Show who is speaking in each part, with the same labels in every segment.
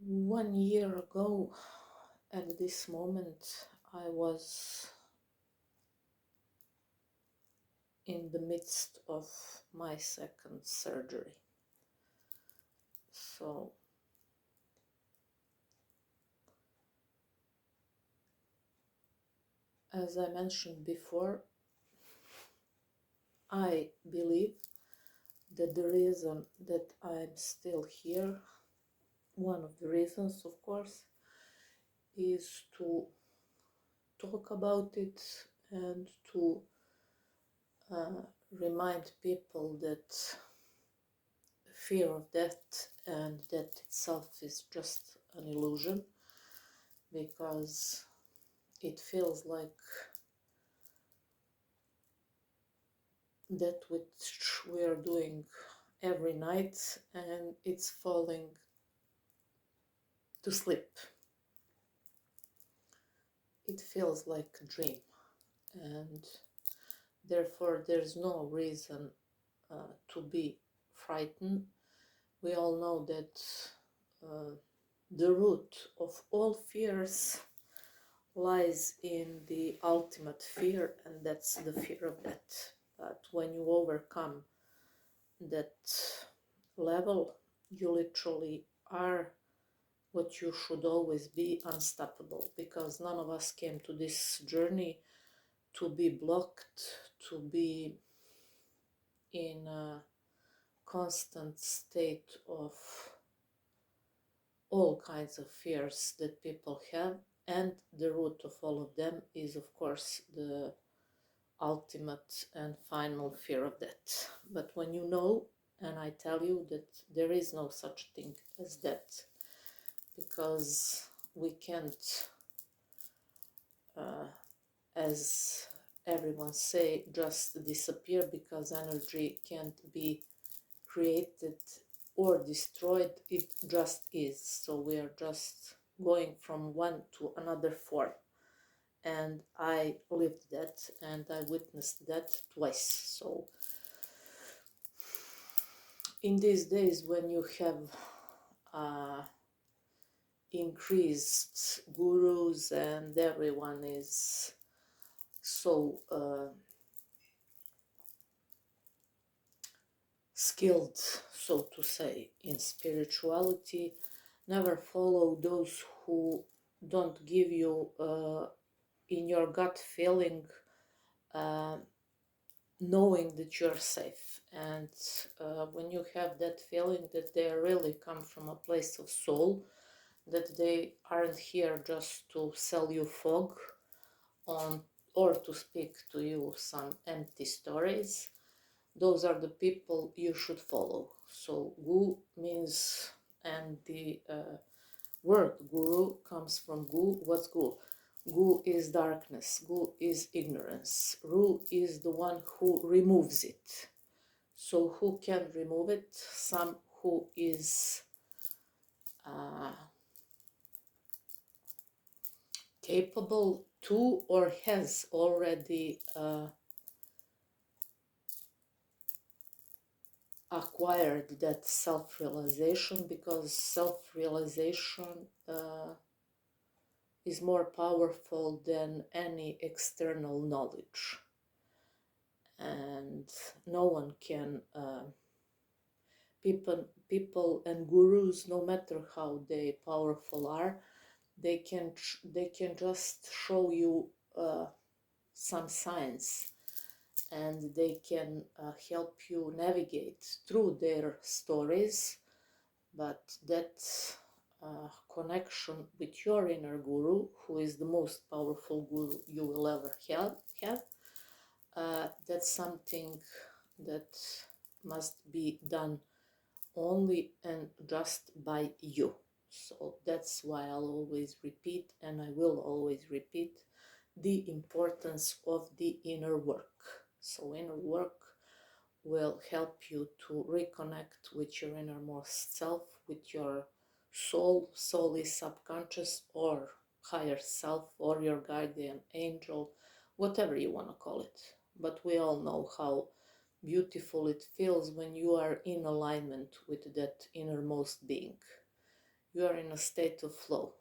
Speaker 1: 1 year ago, at this moment, I was in the midst of my second surgery. So, as I mentioned before, I believe that the reason that I'm still here, one of the reasons, of course, is to talk about it and to remind people that fear of death and death itself is just an illusion, because it feels like that which we are doing every night and it's falling to sleep. It feels like a dream, and therefore there's no reason to be frightened. We all know that the root of all fears lies in the ultimate fear, and that's the fear of death. But when you overcome that level, you literally are what you should always be: unstoppable, because none of us came to this journey to be blocked, to be in a constant state of all kinds of fears that people have. And the root of all of them is, of course, the ultimate and final fear of death. But when you know, and I tell you that there is no such thing as death, because we can't, as everyone say, just disappear, because energy can't be created or destroyed, it just is. So we are just going from one to another form. And I lived that and I witnessed that twice. So in these days when you have increased gurus and everyone is so skilled, so to say, in spirituality, never follow those who don't give you in your gut feeling, knowing that you're safe. And when you have that feeling that they really come from a place of soul, that they aren't here just to sell you fog on or to speak to you some empty stories, those are the people you should follow. So gu means, and the word guru comes from gu. What's gu? Gu is darkness, gu is ignorance, ru is the one who removes it. So who can remove it? Some who is capable to, or has already acquired that self-realization, because self-realization is more powerful than any external knowledge. And no one can, people and gurus, no matter how they powerful are, they can just show you some signs, and they can help you navigate through their stories. But that connection with your inner guru, who is the most powerful guru you will ever have, that's something that must be done only and just by you. So that's why I'll always repeat, and I will always repeat, the importance of the inner work. So inner work will help you to reconnect with your innermost self, with your soul. Soul is subconscious or higher self or your guardian angel, whatever you want to call it. But we all know how beautiful it feels when you are in alignment with that innermost being. you are in a state of flow.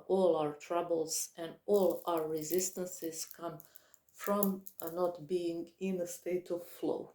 Speaker 1: All our troubles and all our resistances come from not being in a state of flow.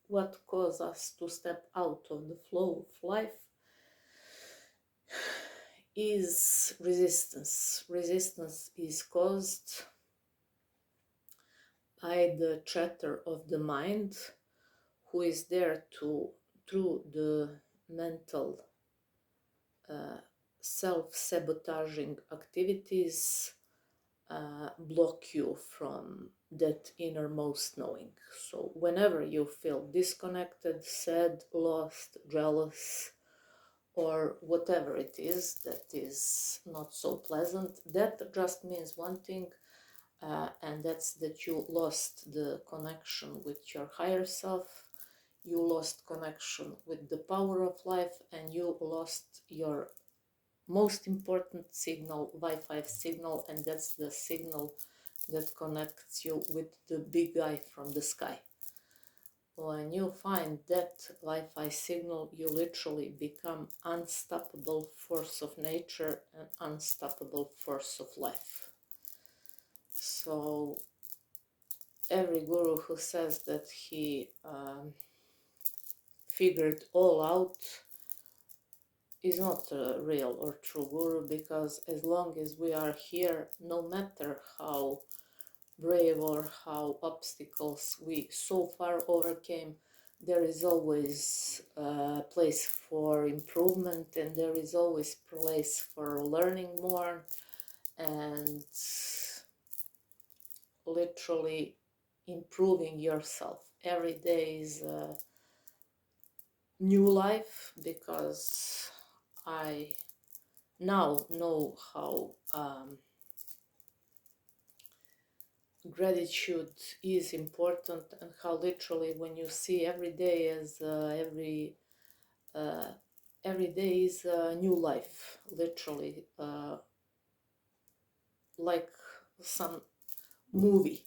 Speaker 1: What causes us to step out of the flow of life is resistance. Resistance is caused by the chatter of the mind, who is there to, through the mental self-sabotaging activities, block you from that innermost knowing. So whenever you feel disconnected, sad, lost, jealous, or whatever it is that is not so pleasant, that just means one thing, and that's that you lost the connection with your higher self, you lost connection with the power of life, and you lost your most important signal, Wi-Fi signal, and that's the signal that connects you with the big guy from the sky. When you find that Wi-Fi signal, you literally become unstoppable force of nature and unstoppable force of life. So every guru who says that he figured all out is not a real or true guru, because as long as we are here, no matter how brave or how obstacles we so far overcame, there is always a place for improvement, and there is always place for learning more and literally improving yourself. Every day is a new life, because I now know how gratitude is important, and how literally when you see every day as every day is a new life, literally like some movie,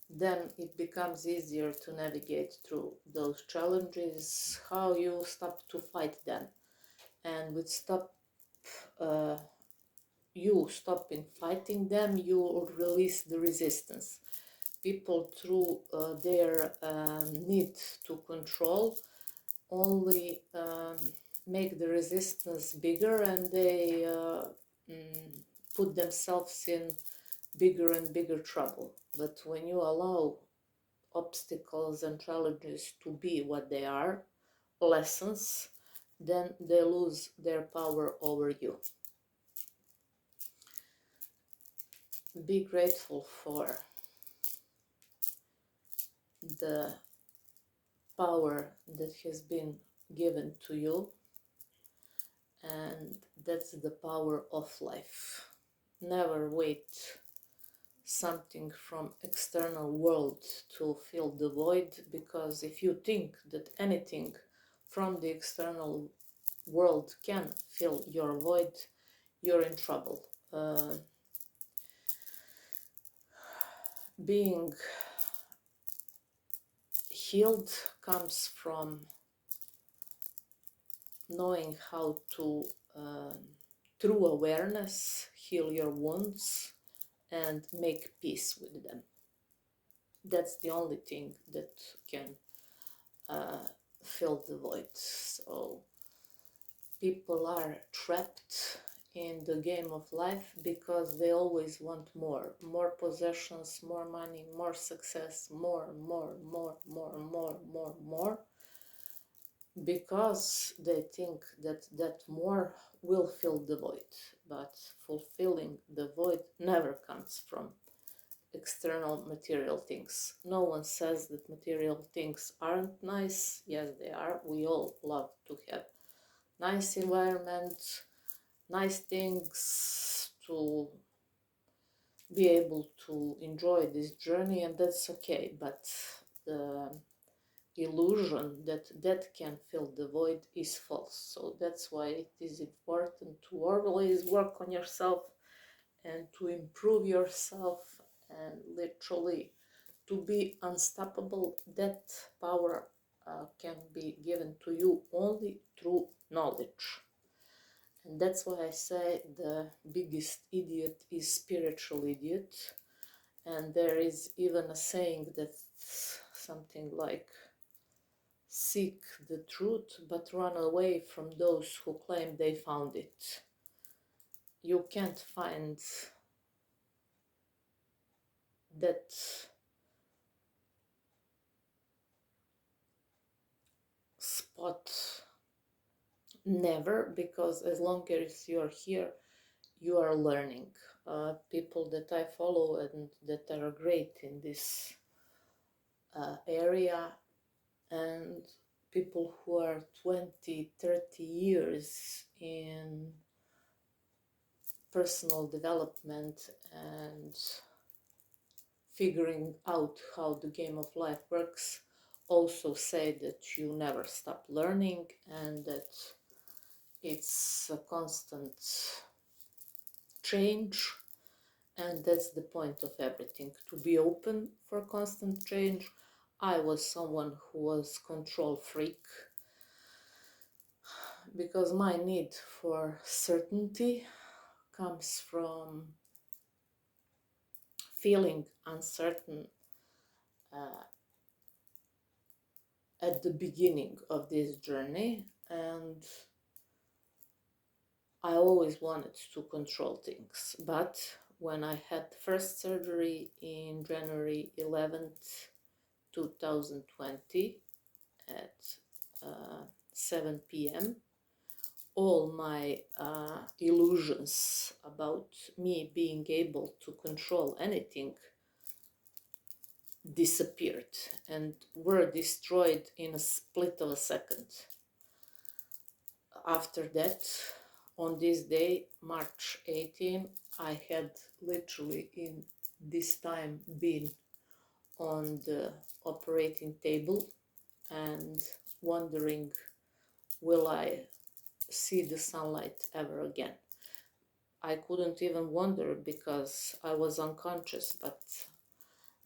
Speaker 1: then it becomes easier to navigate through those challenges, how you stop to fight them. And with you stopping fighting them, you will release the resistance. People, through their need to control, only make the resistance bigger, and they put themselves in bigger and bigger trouble. But when you allow obstacles and challenges to be what they are, lessons, then they lose their power over you. Be grateful for the power that has been given to you, and that's the power of life. Never wait something from external world to fill the void, because if you think that anything from the external world can fill your void, you're in trouble. Being healed comes from knowing how to, through awareness, heal your wounds and make peace with them. That's the only thing that can fill the void. So people are trapped in the game of life because they always want more possessions, more money, more success, more, because they think that that more will fill the void. But fulfilling the void never comes from external material things. No one says that material things aren't nice. Yes, they are. We all love to have nice environment, nice things, to be able to enjoy this journey, and that's okay. But the illusion that that can fill the void is false. So that's why it is important to always work on yourself and to improve yourself, and literally to be unstoppable. That power can be given to you only through knowledge. And that's why I say the biggest idiot is spiritual idiot. And there is even a saying that's something like, seek the truth, but run away from those who claim they found it. You can't find that spot, never, because as long as you're here, you are learning. People that I follow and that are great in this area, and people who are 20, 30 years in personal development and figuring out how the game of life works, also say that you never stop learning and that it's a constant change. And that's the point of everything, to be open for constant change. I was someone who was control freak because my need for certainty comes from feeling uncertain at the beginning of this journey, and I always wanted to control things. But when I had the first surgery in January 11th, 2020 at 7 p.m., all my illusions about me being able to control anything disappeared and were destroyed in a split of a second. After that, on this day, March 18, I had literally in this time been on the operating table and wondering, will I see the sunlight ever again? I couldn't even wonder because I was unconscious, but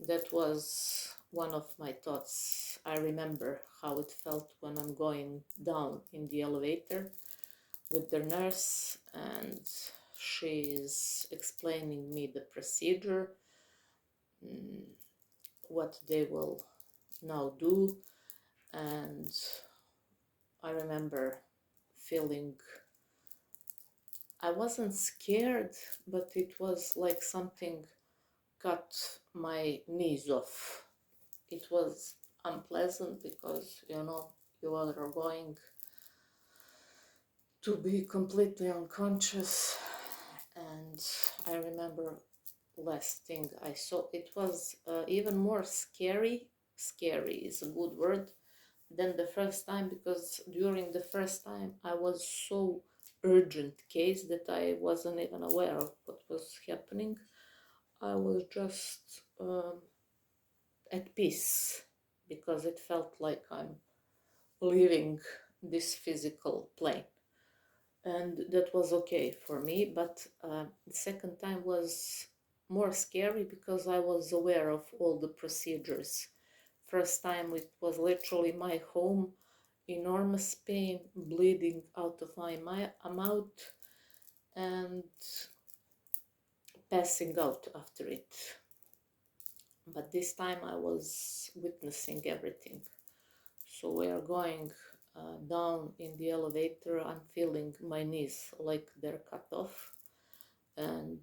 Speaker 1: that was one of my thoughts. I remember how it felt when I'm going down in the elevator with the nurse, and she's explaining me the procedure, what they will now do. And I remember feeling, I wasn't scared, but it was like something cut my knees off. It was unpleasant because, you know, you are going to be completely unconscious. And I remember last thing I saw, it was even more scary. Scary is a good word than the first time, because during the first time I was so urgent case that I wasn't even aware of what was happening. I was just at peace because it felt like I'm leaving this physical plane, and that was okay for me. But the second time was more scary because I was aware of all the procedures. First time it was literally my home, enormous pain, bleeding out of my mouth, and passing out after it. But this time I was witnessing everything. So we are going down in the elevator. I'm feeling my knees like they're cut off, and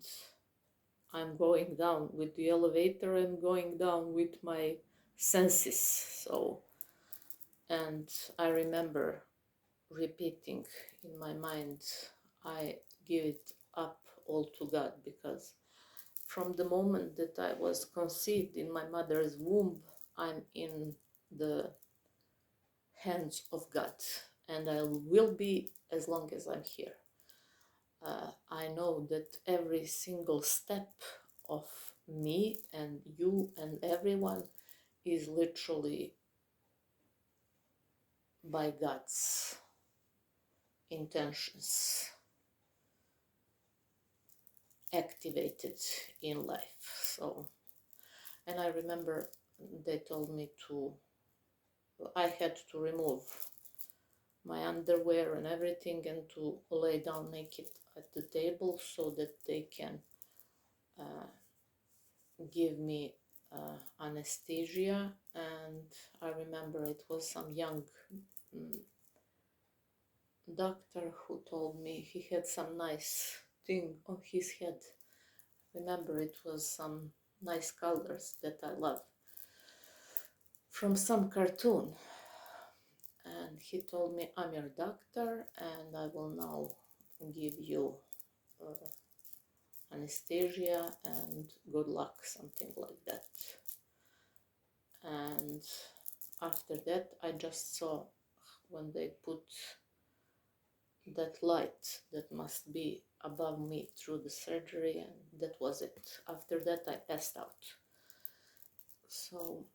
Speaker 1: I'm going down with the elevator and going down with my senses. So, and I remember repeating in my mind, I give it up all to God, because from the moment that I was conceived in my mother's womb, I'm in the hands of God, and I will be as long as I'm here. I know that every single step of me and you and everyone is literally by God's intentions activated in life. So, and I remember they told me I had to remove my underwear and everything, and to lay down naked at the table so that they can give me anesthesia. And I remember it was some young mm, doctor who told me he had some nice thing on his head. Remember, it was some nice colors that I love from some cartoon. And he told me, I'm your doctor and I will now give you anesthesia and good luck, something like that. And after that, I just saw when they put that light that must be above me through the surgery, and that was it. After that, I passed out. So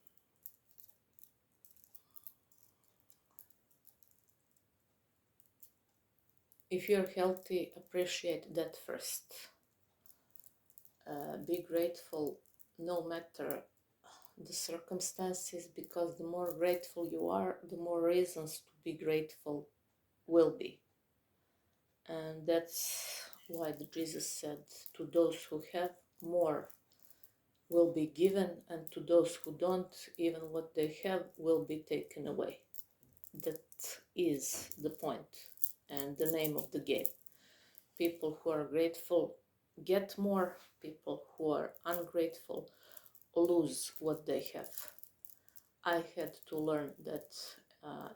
Speaker 1: if you're healthy, appreciate that first. Be grateful no matter the circumstances, because the more grateful you are, the more reasons to be grateful will be. And that's why Jesus said, to those who have, more will be given, and to those who don't, even what they have will be taken away. That is the point and the name of the game. People who are grateful get more, people who are ungrateful lose what they have. I had to learn that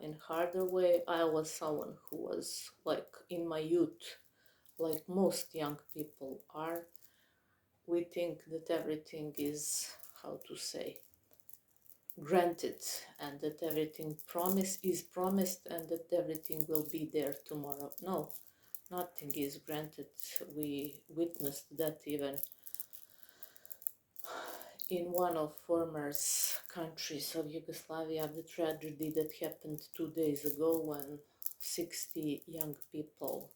Speaker 1: in harder way. I was someone who was like in my youth, like most young people are, we think that everything is, how to say, granted, and that everything is promised, and that everything will be there tomorrow. No, nothing is granted. We witnessed that even in one of former countries of Yugoslavia, the tragedy that happened 2 days ago when 60 young people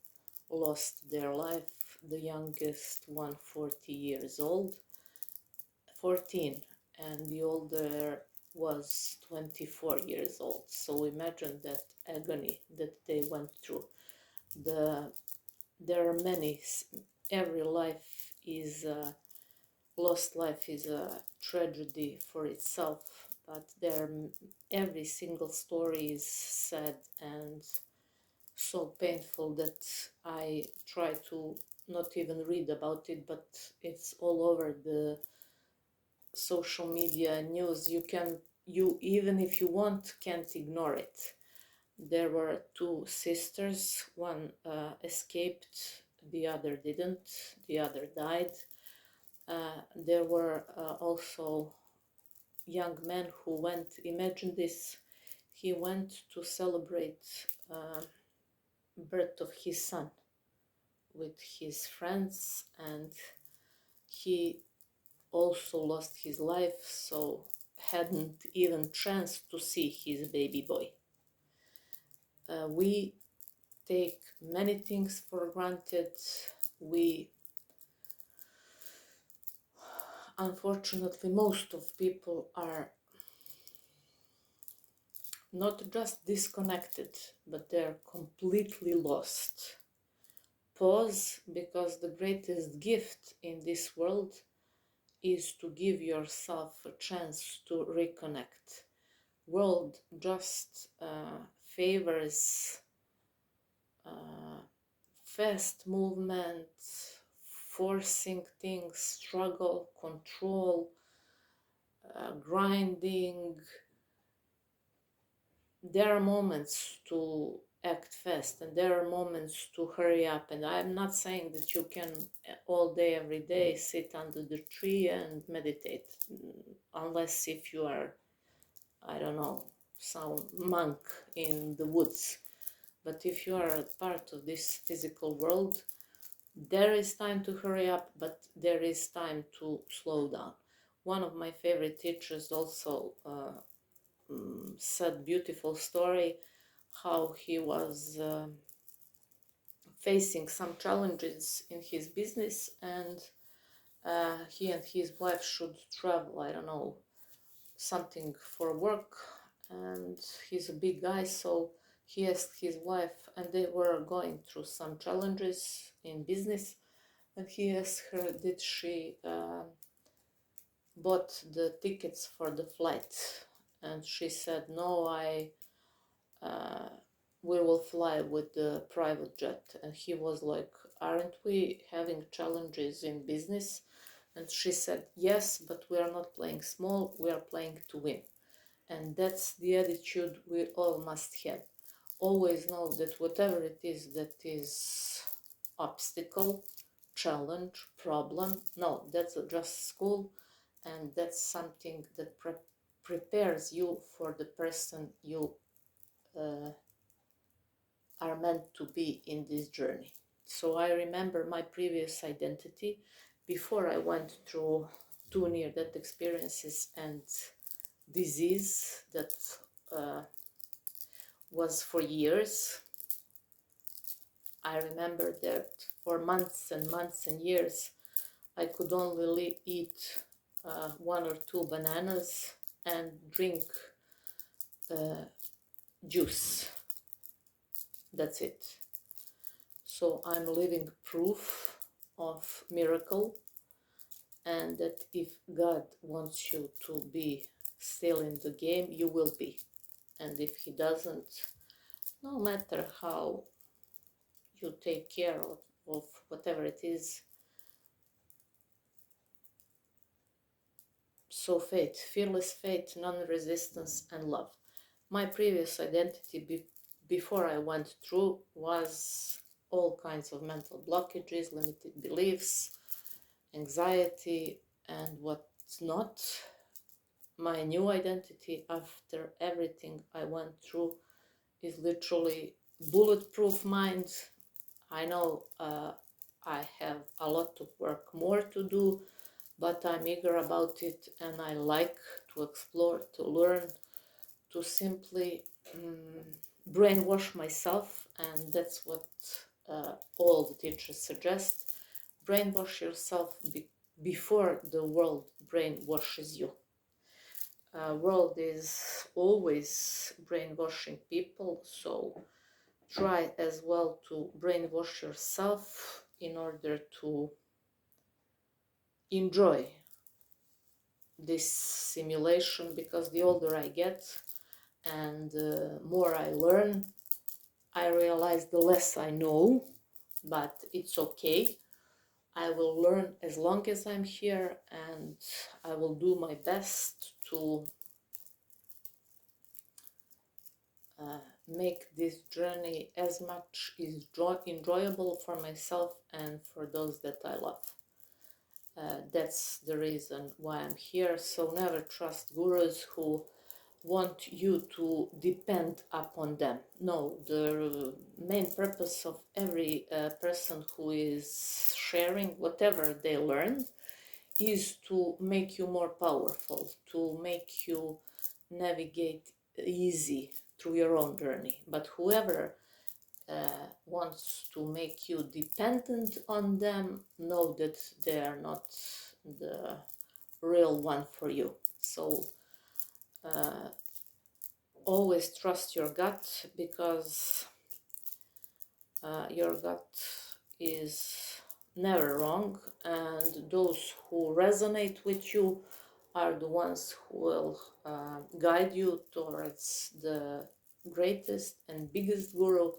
Speaker 1: lost their life, the youngest one 40 years old, 14, and the older was 24 years old. So imagine that agony that they went through. There are many, every life is lost life is a tragedy for itself, but every single story is sad and so painful that I try to not even read about it, but it's all over the social media news. You even if you want, can't ignore it. There were two sisters, one escaped, the other didn't, the other died. There were also young men who went, imagine this, he went to celebrate birth of his son with his friends, and he also lost his life, so hadn't even chance to see his baby boy. We take many things for granted. We, unfortunately, most of people are not just disconnected, but they're completely lost. Pause, because the greatest gift in this world is to give yourself a chance to reconnect. World just favors fast movement, forcing things, struggle, control, grinding. There are moments to act fast and there are moments to hurry up, and I'm not saying that you can all day every day sit under the tree and meditate, unless if you are, I don't know, some monk in the woods. But if you are a part of this physical world, there is time to hurry up, but there is time to slow down. One of my favorite teachers also said beautiful story how he was facing some challenges in his business, and he and his wife should travel, I don't know, something for work, and he's a big guy, so he asked his wife, and they were going through some challenges in business, and he asked her, did she bought the tickets for the flight? And she said, no, uh, we will fly with the private jet. And he was like, aren't we having challenges in business? And she said, yes, but we are not playing small, we are playing to win. And that's the attitude we all must have. Always know that whatever it is that is obstacle, challenge, problem, no, that's just school, and that's something that prepares you for the person you uh, are meant to be in this journey. So I remember my previous identity before I went through two near-death experiences and disease that uh, was for years. I remember that for months and months and years I could only eat one or two bananas and drink uh, juice. That's it. So I'm living proof of miracle, and that if God wants you to be still in the game, you will be. And if He doesn't, no matter how you take care of whatever it is, so faith, fearless faith, non-resistance, and love. My previous identity before I went through was all kinds of mental blockages, limited beliefs, anxiety, and what's not. My new identity after everything I went through is literally bulletproof mind. I know I have a lot of work more to do, but I'm eager about it, and I like to explore, to learn, to simply brainwash myself, and that's what all the teachers suggest. Brainwash yourself before the world brainwashes you. World is always brainwashing people, so try as well to brainwash yourself in order to enjoy this simulation, because the older I get and more I learn, I realize the less I know, but it's okay. I will learn as long as I'm here, and I will do my best to make this journey as much enjoyable for myself and for those that I love. That's the reason why I'm here. So never trust gurus who want you to depend upon them. No, the main purpose of every person who is sharing whatever they learn is to make you more powerful, to make you navigate easy through your own journey. But whoever wants to make you dependent on them, know that they are not the real one for you. So always trust your gut, because your gut is never wrong, and those who resonate with you are the ones who will guide you towards the greatest and biggest guru,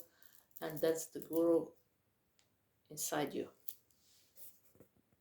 Speaker 1: and that's the guru inside you.